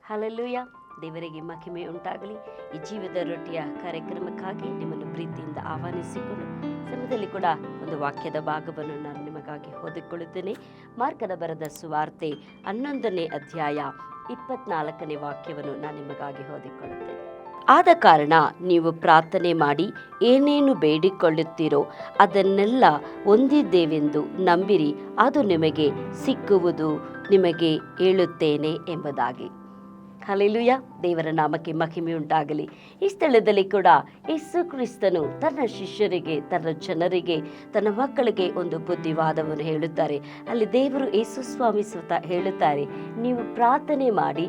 Hallelujah. ದೇವರಿಗೆ ಮಹಿಮೆ ಉಂಟಾಗಲಿ. ಈ ಜೀವದ ರೊಟ್ಟಿಯ ಕಾರ್ಯಕ್ರಮಕ್ಕಾಗಿ ನಿಮ್ಮನ್ನು ಪ್ರೀತಿಯಿಂದ ಆಹ್ವಾನಿಸಿಕೊಂಡು ಸಮಯದಲ್ಲಿ ಕೂಡ ಒಂದು ವಾಕ್ಯದ ಭಾಗವನ್ನು ನಾನು ನಿಮಗಾಗಿ ಓದಿಕೊಳ್ಳುತ್ತೇನೆ. ಮಾರ್ಕನ ಬರೆದ ಸುವಾರ್ತೆ 11ನೇ ಅಧ್ಯಾಯ 24ನೇ ವಾಕ್ಯವನ್ನು ನಾನು ನಿಮಗಾಗಿ ಓದಿಕೊಳ್ಳುತ್ತೇನೆ. ಆದ ಕಾರಣ ನೀವು ಪ್ರಾರ್ಥನೆ ಮಾಡಿ ಏನೇನು ಬೇಡಿಕೊಳ್ಳುತ್ತೀರೋ ಅದನ್ನೆಲ್ಲ ಹೊಂದಿದ್ದೇವೆಂದು ನಂಬಿರಿ, ಅದು ನಿಮಗೆ ಸಿಕ್ಕುವುದು ನಿಮಗೆ ಹೇಳುತ್ತೇನೆ ಎಂಬುದಾಗಿ. ಹಲ್ಲೆಲೂಯಾ. ದೇವರ ನಾಮಕ್ಕೆ ಮಹಿಮೆ ಉಂಟಾಗಲಿ. ಈ ಸ್ಥಳದಲ್ಲಿ ಕೂಡ ಯೇಸು ಕ್ರಿಸ್ತನು ತನ್ನ ಶಿಷ್ಯರಿಗೆ, ತನ್ನ ಜನರಿಗೆ, ತನ್ನ ಮಕ್ಕಳಿಗೆ ಒಂದು ಬುದ್ಧಿವಾದವನ್ನು ಹೇಳುತ್ತಾರೆ. ಅಲ್ಲಿ ದೇವರು ಯೇಸು ಸ್ವಾಮಿ ಸ್ವತಃ ಹೇಳುತ್ತಾರೆ, ನೀವು ಪ್ರಾರ್ಥನೆ ಮಾಡಿ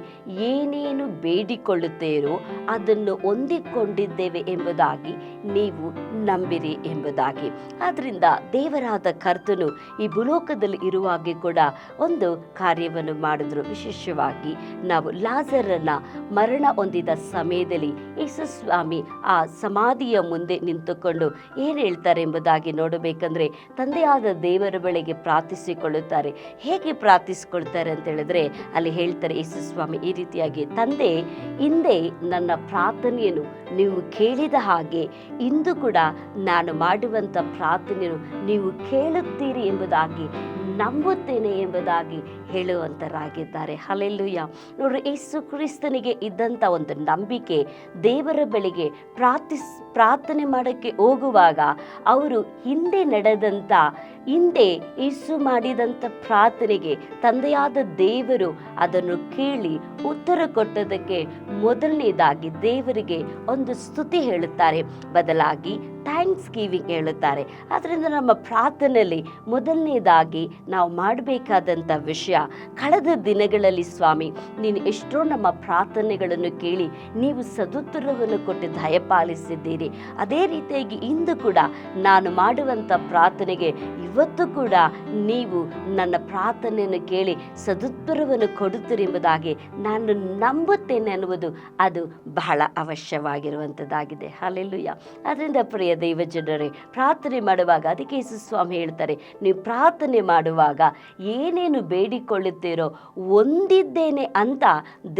ಏನೇನು ಬೇಡಿಕೊಳ್ಳುತ್ತೀರೋ ಅದನ್ನು ಹೊಂದಿಕೊಂಡಿದ್ದೇವೆ ಎಂಬುದಾಗಿ ನೀವು ನಂಬಿರಿ ಎಂಬುದಾಗಿ. ಆದ್ದರಿಂದ ದೇವರಾದ ಕರ್ತನು ಈ ಭೂಲೋಕದಲ್ಲಿ ಇರುವಾಗೆ ಕೂಡ ಒಂದು ಕಾರ್ಯವನ್ನು ಮಾಡಿದ್ರು. ವಿಶೇಷವಾಗಿ ನಾವು ಲಾಜರನ ಮರಣ ಹೊಂದಿದ ಸಮಯದಲ್ಲಿ ಯೇಸು ಸ್ವಾಮಿ ಆ ಸಮಾಧಿಯ ಮುಂದೆ ನಿಂತುಕೊಂಡು ಏನು ಹೇಳ್ತಾರೆ ಎಂಬುದಾಗಿ ನೋಡಬೇಕಂದ್ರೆ, ತಂದೆಯಾದ ದೇವರ ಬಳಿಗೆ ಪ್ರಾರ್ಥಿಸಿಕೊಳ್ಳುತ್ತಾರೆ. ಹೇಗೆ ಪ್ರಾರ್ಥಿಸಿಕೊಳ್ತಾರೆ ಅಂತ ಹೇಳಿದ್ರೆ, ಅಲ್ಲಿ ಹೇಳ್ತಾರೆ ಯೇಸು ಸ್ವಾಮಿ ಈ ರೀತಿಯಾಗಿ, ತಂದೆ, ಹಿಂದೆ ನನ್ನ ಪ್ರಾರ್ಥನೆಯನ್ನು ನೀವು ಕೇಳಿದ ಹಾಗೆ ಇಂದು ಕೂಡ ನಾನು ಮಾಡುವಂಥ ಪ್ರಾರ್ಥನೆಯನ್ನು ನೀವು ಕೇಳುತ್ತೀರಿ ಎಂಬುದಾಗಿ ನಂಬುತ್ತೇನೆ ಎಂಬುದಾಗಿ ಹೇಳುವಂತರಾಗಿದ್ದಾರೆ. ಹಲ್ಲೆಲೂಯಾ. ನೋಡ್ರಿ, ಯೇಸು ಕ್ರಿಸ್ತನಿಗೆ ಇದ್ದಂಥ ಒಂದು ನಂಬಿಕೆ, ದೇವರ ಬಳಿಗೆ ಪ್ರಾರ್ಥನೆ ಮಾಡೋಕ್ಕೆ ಹೋಗುವಾಗ ಅವರು ಹಿಂದೆ ಯೇಸು ಮಾಡಿದಂಥ ಪ್ರಾರ್ಥನೆಗೆ ತಂದೆಯಾದ ದೇವರು ಅದನ್ನು ಕೇಳಿ ಉತ್ತರ ಕೊಟ್ಟದಕ್ಕೆ ಮೊದಲನೇದಾಗಿ ದೇವರಿಗೆ ಒಂದು ಸ್ತುತಿ ಹೇಳುತ್ತಾರೆ, ಬದಲಾಗಿ ಥ್ಯಾಂಕ್ಸ್ ಗಿವಿಂಗ್ ಹೇಳುತ್ತಾರೆ. ಆದ್ದರಿಂದ ನಮ್ಮ ಪ್ರಾರ್ಥನೆಯಲ್ಲಿ ಮೊದಲನೇದಾಗಿ ನಾವು ಮಾಡಬೇಕಾದಂಥ ವಿಷಯ, ಕಳೆದ ದಿನಗಳಲ್ಲಿ ಸ್ವಾಮಿ ನೀನು ಎಷ್ಟೋ ನಮ್ಮ ಪ್ರಾರ್ಥನೆಗಳನ್ನು ಕೇಳಿ ನೀವು ಸದುತ್ತರವನ್ನು ಕೊಟ್ಟು ದಯಪಾಲಿಸಿದ್ದೀರಿ. ಅದೇ ರೀತಿಯಾಗಿ ಇಂದು ಕೂಡ ನಾನು ಮಾಡುವಂಥ ಪ್ರಾರ್ಥನೆಗೆ ಇವತ್ತು ಕೂಡ ನೀವು ನನ್ನ ಪ್ರಾರ್ಥನೆಯನ್ನು ಕೇಳಿ ಸದುತ್ತರವನ್ನು ಕೊಡುತ್ತೀರಿ ಎಂಬುದಾಗಿ ನಾನು ನಂಬುತ್ತೇನೆ ಅನ್ನುವುದು ಅದು ಬಹಳ ಅವಶ್ಯವಾಗಿರುವಂಥದ್ದಾಗಿದೆ. ಹಲ್ಲೆಲೂಯಾ. ಅದರಿಂದ ಪ್ರಿಯ ದೈವ ಜನರೇ, ಪ್ರಾರ್ಥನೆ ಮಾಡುವಾಗ ಅದಕ್ಕೆ ಯೇಸು ಸ್ವಾಮಿ ಹೇಳ್ತಾರೆ, ನೀವು ಪ್ರಾರ್ಥನೆ ಮಾಡುವಾಗ ಏನೇನು ಬೇಡಿಕೊಳ್ಳುತ್ತೀರೋ ಹೊಂದಿದ್ದೇನೆ ಅಂತ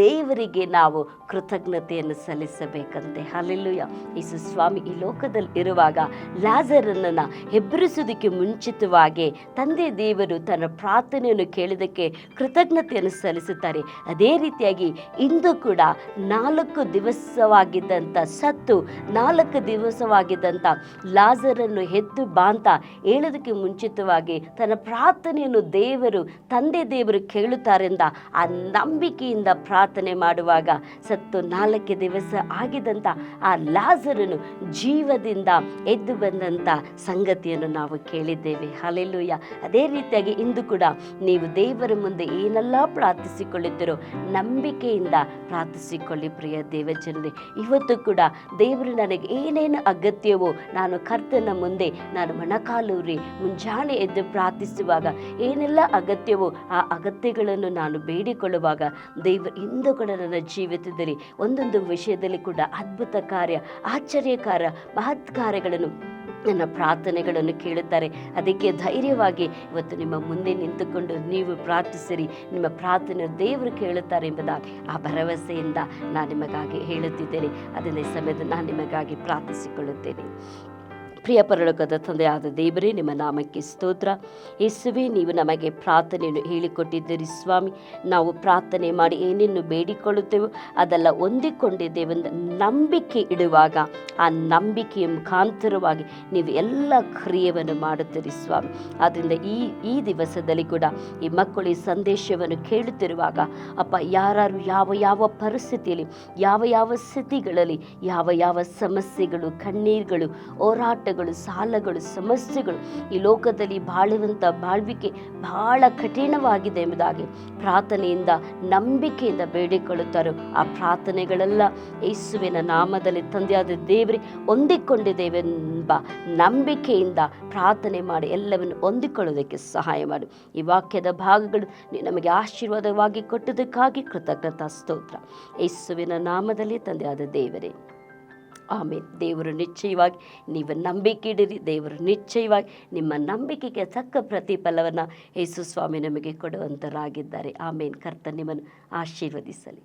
ದೇವರಿಗೆ ನಾವು ಕೃತಜ್ಞತೆಯನ್ನು ಸಲ್ಲಿಸಬೇಕಂತೆ. ಹಲ್ಲೆಲೂಯಾ. ಯೇಸು ಸ್ವಾಮಿ ಈ ಲೋಕದಲ್ಲಿ ಇರುವಾಗ ಲಾಜರನನ್ನು ಎಬ್ಬರಿಸುವುದಕ್ಕೆ ಮುಂಚಿತವಾಗಿ ತಂದೆ ದೇವರು ತನ್ನ ಪ್ರಾರ್ಥನೆಯನ್ನು ಕೇಳಿದಕ್ಕೆ ಕೃತಜ್ಞತೆಯನ್ನು ಸಲ್ಲಿಸುತ್ತಾರೆ. ಅದೇ ರೀತಿಯಾಗಿ ಇಂದು ಕೂಡ 4 ದಿವಸವಾಗಿದ್ದಂಥ 4 ದಿವಸವಾಗಿದ್ದಂಥ ಲಾಜರನ್ನು ಎದ್ದು ಬಾಂತ ಹೇಳೋದಕ್ಕೆ ಮುಂಚಿತವಾಗಿ ತನ್ನ ಪ್ರಾರ್ಥನೆಯನ್ನು ತಂದೆ ದೇವರು ಕೇಳುತ್ತಾರೆಂದ ಆ ನಂಬಿಕೆಯಿಂದ ಪ್ರಾರ್ಥನೆ ಮಾಡುವಾಗ 4 ದಿವಸ ಆಗಿದ್ದಂಥ ಆ ಲಾಜರನು ಜೀವದಿಂದ ಎದ್ದು ಬಂದಂಥ ಸಂಗತಿಯನ್ನು ನಾವು ಕೇಳಿದ್ದೇವೆ. ಹಲ್ಲೆಲೂಯಾ. ಅದೇ ರೀತಿಯಾಗಿ ಇಂದು ಕೂಡ ನೀವು ದೇವರ ಮುಂದೆ ಏನೆಲ್ಲ ಪ್ರಾರ್ಥಿಸಿಕೊಳ್ಳುತ್ತೀರೋ ನಂಬಿಕೆಯಿಂದ ಪ್ರಾರ್ಥಿಸಿಕೊಳ್ಳಿ. ಪ್ರಿಯ ದೇವಜನರೇ, ಇವತ್ತು ಕೂಡ ದೇವರು ನನಗೆ ಏನೇನು ಅಗತ್ಯವೋ ನಾನು ಕರ್ತನ ಮುಂದೆ ನಾನು ಮೊಣಕಾಲೂರಿ ಮುಂಜಾನೆ ಎದ್ದು ಪ್ರಾರ್ಥಿಸುವಾಗ ಏನೆಲ್ಲ ಅಗತ್ಯವೋ ಆ ಅಗತ್ಯಗಳನ್ನು ನಾನು ಬೇಡಿಕೊಳ್ಳುವಾಗ ದೇವರು ಇಂದು ಕೂಡ ನನ್ನ ಜೀವಿತದಲ್ಲಿ ಒಂದೊಂದು ವಿಷಯದಲ್ಲಿ ಕೂಡ ಅದ್ಭುತ ಕಾರ್ಯ, ಆಶ್ಚರ್ಯಕಾರ, ಮಹತ್ ಕಾರ್ಯಗಳನ್ನು, ನನ್ನ ಪ್ರಾರ್ಥನೆಗಳನ್ನು ಕೇಳುತ್ತಾರೆ. ಅದಕ್ಕೆ ಧೈರ್ಯವಾಗಿ ಇವತ್ತು ನಿಮ್ಮ ಮುಂದೆ ನಿಂತುಕೊಂಡು ನೀವು ಪ್ರಾರ್ಥಿಸಿರಿ, ನಿಮ್ಮ ಪ್ರಾರ್ಥನೆ ದೇವರು ಕೇಳುತ್ತಾರೆ ಎಂಬುದಾಗಿ ಆ ಭರವಸೆಯಿಂದ ನಾನು ನಿಮಗಾಗಿ ಹೇಳುತ್ತಿದ್ದೇನೆ. ಅದನ್ನೇ ಸಮಯದಲ್ಲಿ ನಾನು ನಿಮಗಾಗಿ ಪ್ರಾರ್ಥಿಸಿಕೊಳ್ಳುತ್ತೇನೆ. ಪ್ರಿಯ ಪರಲೋಕದ ತಂದೆಯಾದ ದೇವರೇ, ನಿಮ್ಮ ನಾಮಕ್ಕೆ ಸ್ತೋತ್ರ. ಯೇಸುವೇ, ನೀವು ನಮಗೆ ಪ್ರಾರ್ಥನೆಯನ್ನು ಹೇಳಿಕೊಟ್ಟಿದ್ದೀರಿ ಸ್ವಾಮಿ. ನಾವು ಪ್ರಾರ್ಥನೆ ಮಾಡಿ ಏನೇನು ಬೇಡಿಕೊಳ್ಳುತ್ತೇವೋ ಅದೆಲ್ಲ ಹೊಂದಿಕೊಂಡಿದ್ದೇವೆಂದು ನಂಬಿಕೆ ಇಡುವಾಗ ಆ ನಂಬಿಕೆಯ ಮುಖಾಂತರವಾಗಿ ನೀವು ಎಲ್ಲ ಕ್ರಿಯೆಯನ್ನು ಮಾಡುತ್ತೀರಿ ಸ್ವಾಮಿ. ಆದ್ದರಿಂದ ಈ ದಿವಸದಲ್ಲಿ ಕೂಡ ಈ ಮಕ್ಕಳು ಈ ಸಂದೇಶವನ್ನು ಕೇಳುತ್ತಿರುವಾಗ ಅಪ್ಪ, ಯಾರು ಯಾವ ಪರಿಸ್ಥಿತಿಯಲ್ಲಿ, ಯಾವ ಸ್ಥಿತಿಗಳಲ್ಲಿ, ಯಾವ ಸಮಸ್ಯೆಗಳು, ಕಣ್ಣೀರುಗಳು, ಹೋರಾಟಗಳು, ಸಾಲಗಳು, ಸಮಸ್ಯೆಗಳು ಈ ಲೋಕದಲ್ಲಿ ಬಾಳುವಂಥ ಬಾಳ್ವಿಕೆ ಬಹಳ ಕಠಿಣವಾಗಿದೆ ಎಂಬುದಾಗಿ ಪ್ರಾರ್ಥನೆಯಿಂದ ನಂಬಿಕೆಯಿಂದ ಬೇಡಿಕೊಳ್ಳುತ್ತಾರೋ ಆ ಪ್ರಾರ್ಥನೆಗಳೆಲ್ಲ ಯೇಸುವಿನ ನಾಮದಲ್ಲಿ ತಂದೆಯಾದ ದೇವರೇ ಹೊಂದಿಕೊಂಡಿದ್ದೇವೆಂಬ ನಂಬಿಕೆಯಿಂದ ಪ್ರಾರ್ಥನೆ ಮಾಡಿ ಎಲ್ಲವನ್ನು ಹೊಂದಿಕೊಳ್ಳೋದಕ್ಕೆ ಸಹಾಯ ಮಾಡು. ಈ ವಾಕ್ಯದ ಭಾಗಗಳು ನಮಗೆ ಆಶೀರ್ವಾದವಾಗಿ ಕೊಟ್ಟದಕ್ಕಾಗಿ ಕೃತಜ್ಞತಾ ಸ್ತೋತ್ರ. ಯೇಸುವಿನ ನಾಮದಲ್ಲಿ ತಂದೆಯಾದ ದೇವರೇ, ಆಮೇಲೆ. ದೇವರು ನಿಶ್ಚಯವಾಗಿ ನೀವು ನಂಬಿಕೆ ಇಡಿರಿ. ದೇವರು ನಿಶ್ಚಯವಾಗಿ ನಿಮ್ಮ ನಂಬಿಕೆಗೆ ತಕ್ಕ ಪ್ರತಿಫಲವನ್ನು ಯೇಸು ಸ್ವಾಮಿ ನಮಗೆ ಕೊಡುವಂತರಾಗಿದ್ದಾರೆ. ಆಮೇಲೆ. ಕರ್ತನು ನಿಮ್ಮನ್ನು ಆಶೀರ್ವದಿಸಲಿ.